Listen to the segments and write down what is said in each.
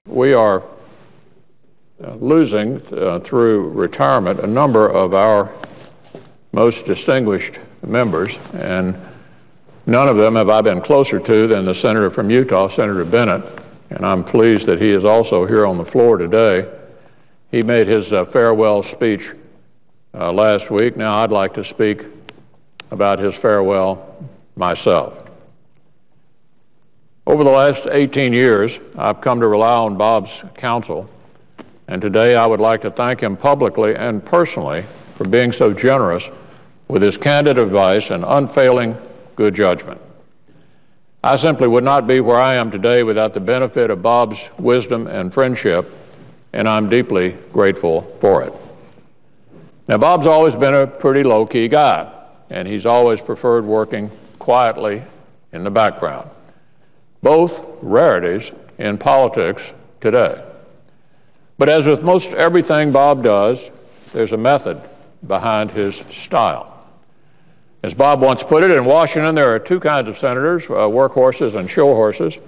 We are losing through retirement a number of our most distinguished members, and none of them have I been closer to than the senator from Utah, Senator Bennett, and I'm pleased that he is also here on the floor today. He made his farewell speech last week. Now I'd like to speak about his farewell myself. Over the last 18 years, I've come to rely on Bob's counsel, and today I would like to thank him publicly and personally for being so generous with his candid advice and unfailing good judgment. I simply would not be where I am today without the benefit of Bob's wisdom and friendship, and I'm deeply grateful for it. Now, Bob's always been a pretty low-key guy, and he's always preferred working quietly in the background. Both rarities in politics today. But as with most everything Bob does, there's a method behind his style. As Bob once put it, in Washington there are two kinds of senators, workhorses and show horses.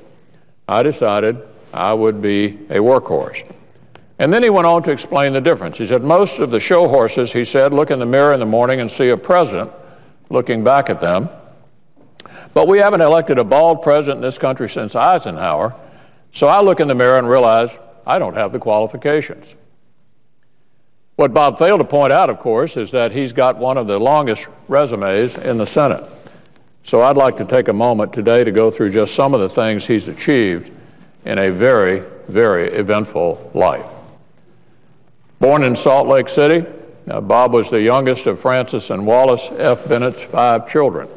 I decided I would be a workhorse. And then he went on to explain the difference. He said, most of the show horses, he said, look in the mirror in the morning and see a president looking back at them. But we haven't elected a bald president in this country since Eisenhower, so I look in the mirror and realize I don't have the qualifications. What Bob failed to point out, of course, is that he's got one of the longest resumes in the Senate. So I'd like to take a moment today to go through just some of the things he's achieved in a very, very eventful life. Born in Salt Lake City, Bob was the youngest of Francis and Wallace F. Bennett's 5 children.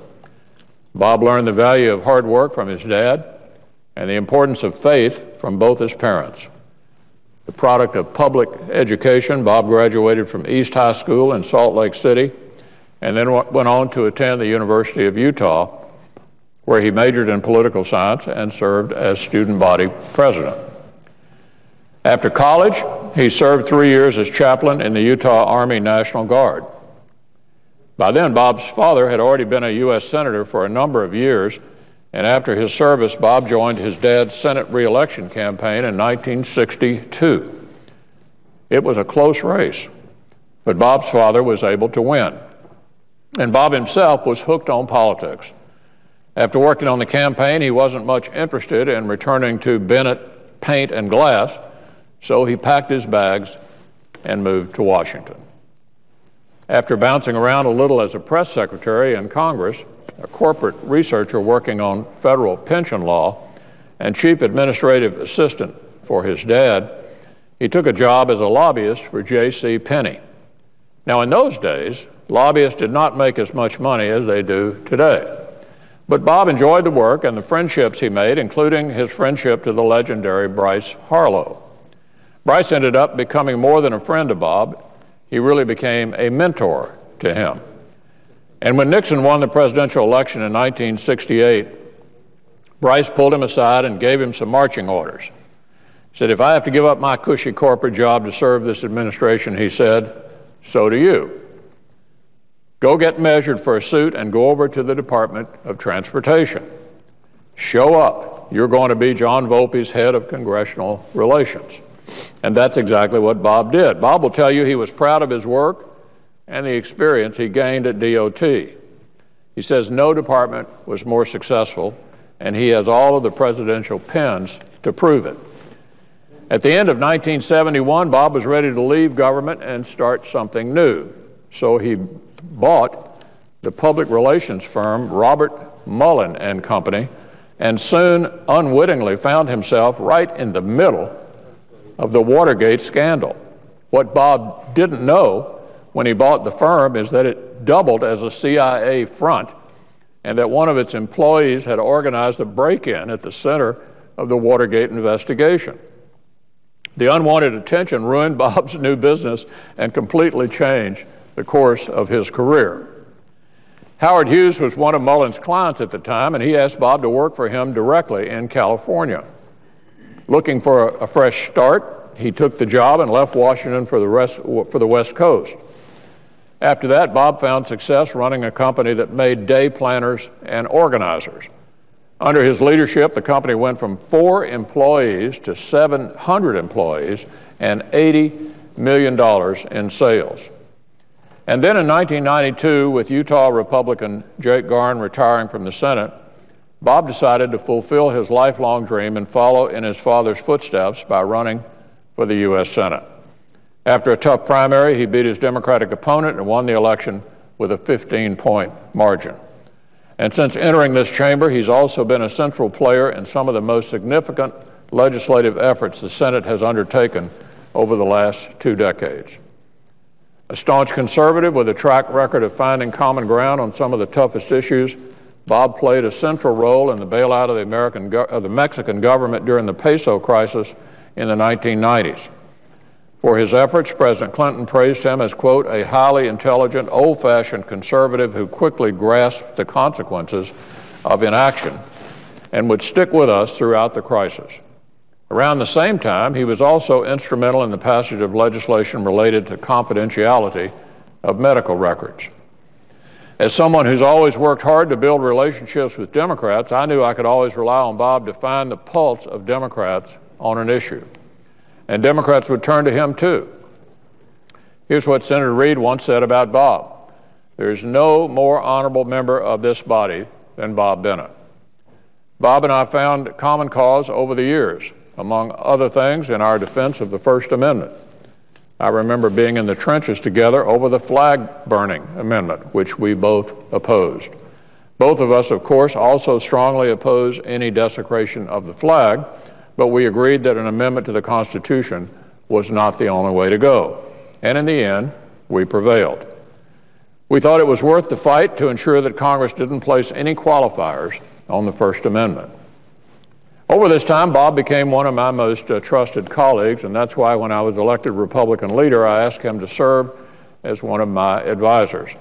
Bob learned the value of hard work from his dad and the importance of faith from both his parents. The product of public education, Bob graduated from East High School in Salt Lake City and then went on to attend the University of Utah, where he majored in political science and served as student body president. After college, he served 3 years as chaplain in the Utah Army National Guard. By then, Bob's father had already been a U.S. Senator for a number of years, and after his service, Bob joined his dad's Senate re-election campaign in 1962. It was a close race, but Bob's father was able to win. And Bob himself was hooked on politics. After working on the campaign, he wasn't much interested in returning to Bennett Paint and Glass, so he packed his bags and moved to Washington. After bouncing around a little as a press secretary in Congress, a corporate researcher working on federal pension law, and chief administrative assistant for his dad, he took a job as a lobbyist for J.C. Penney. Now, in those days, lobbyists did not make as much money as they do today. But Bob enjoyed the work and the friendships he made, including his friendship to the legendary Bryce Harlow. Bryce ended up becoming more than a friend of Bob. He really became a mentor to him. And when Nixon won the presidential election in 1968, Bryce pulled him aside and gave him some marching orders. He said, if I have to give up my cushy corporate job to serve this administration, he said, so do you. Go get measured for a suit and go over to the Department of Transportation. Show up. You're going to be John Volpe's head of congressional relations. And that's exactly what Bob did. Bob will tell you he was proud of his work and the experience he gained at DOT. He says no department was more successful, and he has all of the presidential pins to prove it. At the end of 1971, Bob was ready to leave government and start something new. So he bought the public relations firm Robert Mullen and Company, and soon unwittingly found himself right in the middle of the Watergate scandal. What Bob didn't know when he bought the firm is that it doubled as a CIA front, and that one of its employees had organized a break-in at the center of the Watergate investigation. The unwanted attention ruined Bob's new business and completely changed the course of his career. Howard Hughes was one of Mullen's clients at the time, and he asked Bob to work for him directly in California. Looking for a fresh start, he took the job and left Washington for the West Coast. After that, Bob found success running a company that made day planners and organizers. Under his leadership, the company went from 4 employees to 700 employees and $80 million in sales. And then in 1992, with Utah Republican Jake Garn retiring from the Senate, Bob decided to fulfill his lifelong dream and follow in his father's footsteps by running for the U.S. Senate. After a tough primary, he beat his Democratic opponent and won the election with a 15-point margin. And since entering this chamber, he's also been a central player in some of the most significant legislative efforts the Senate has undertaken over the last 2 decades. A staunch conservative with a track record of finding common ground on some of the toughest issues, Bob played a central role in the bailout of the Mexican government during the peso crisis in the 1990s. For his efforts, President Clinton praised him as, quote, a highly intelligent, old-fashioned conservative who quickly grasped the consequences of inaction and would stick with us throughout the crisis. Around the same time, he was also instrumental in the passage of legislation related to confidentiality of medical records. As someone who's always worked hard to build relationships with Democrats, I knew I could always rely on Bob to find the pulse of Democrats on an issue. And Democrats would turn to him too. Here's what Senator Reid once said about Bob: "There's no more honorable member of this body than Bob Bennett." Bob and I found common cause over the years, among other things, in our defense of the First Amendment. I remember being in the trenches together over the flag-burning amendment, which we both opposed. Both of us, of course, also strongly oppose any desecration of the flag, but we agreed that an amendment to the Constitution was not the only way to go. And in the end, we prevailed. We thought it was worth the fight to ensure that Congress didn't place any qualifiers on the First Amendment. Over this time, Bob became one of my most trusted colleagues, and that's why when I was elected Republican leader, I asked him to serve as one of my advisors.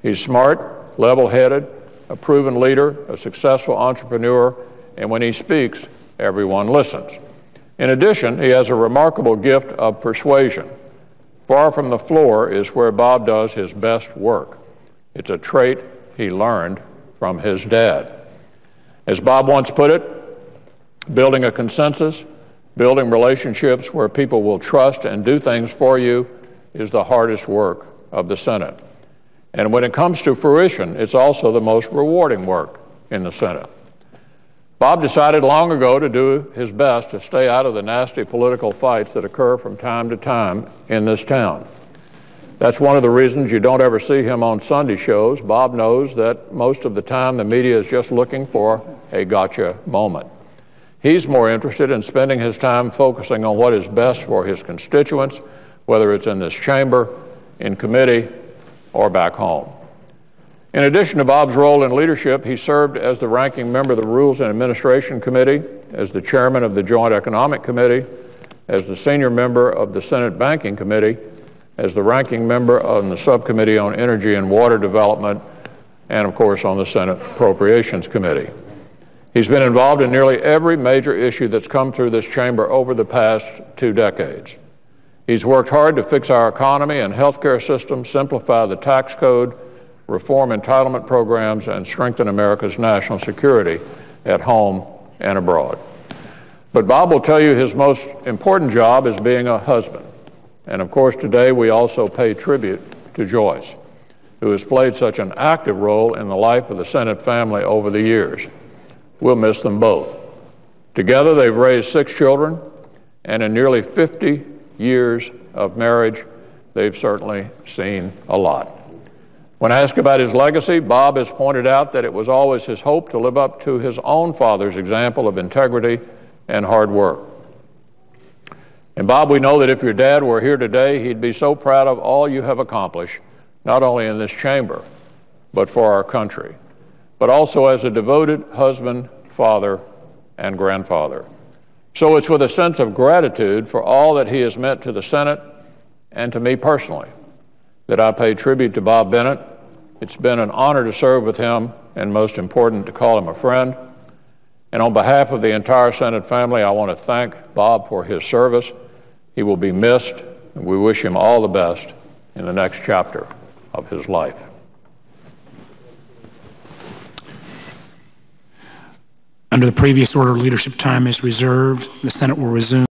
He's smart, level-headed, a proven leader, a successful entrepreneur, and when he speaks, everyone listens. In addition, he has a remarkable gift of persuasion. Far from the floor is where Bob does his best work. It's a trait he learned from his dad. As Bob once put it, building a consensus, building relationships where people will trust and do things for you is the hardest work of the Senate. And when it comes to fruition, it's also the most rewarding work in the Senate. Bob decided long ago to do his best to stay out of the nasty political fights that occur from time to time in this town. That's one of the reasons you don't ever see him on Sunday shows. Bob knows that most of the time the media is just looking for a gotcha moment. He's more interested in spending his time focusing on what is best for his constituents, whether it's in this chamber, in committee, or back home. In addition to Bob's role in leadership, he served as the ranking member of the Rules and Administration Committee, as the chairman of the Joint Economic Committee, as the senior member of the Senate Banking Committee, as the ranking member on the Subcommittee on Energy and Water Development, and of course on the Senate Appropriations Committee. He's been involved in nearly every major issue that's come through this chamber over the past 2 decades. He's worked hard to fix our economy and healthcare system, simplify the tax code, reform entitlement programs, and strengthen America's national security at home and abroad. But Bob will tell you his most important job is being a husband. And of course, today we also pay tribute to Joyce, who has played such an active role in the life of the Senate family over the years. We'll miss them both. Together, they've raised 6 children, and in nearly 50 years of marriage, they've certainly seen a lot. When asked about his legacy, Bob has pointed out that it was always his hope to live up to his own father's example of integrity and hard work. And Bob, we know that if your dad were here today, he'd be so proud of all you have accomplished, not only in this chamber, but for our country, but also as a devoted husband, father, and grandfather. So it's with a sense of gratitude for all that he has meant to the Senate and to me personally that I pay tribute to Bob Bennett. It's been an honor to serve with him, and most important, to call him a friend. And on behalf of the entire Senate family, I want to thank Bob for his service. He will be missed, and we wish him all the best in the next chapter of his life. Under the previous order, leadership time is reserved. The Senate will resume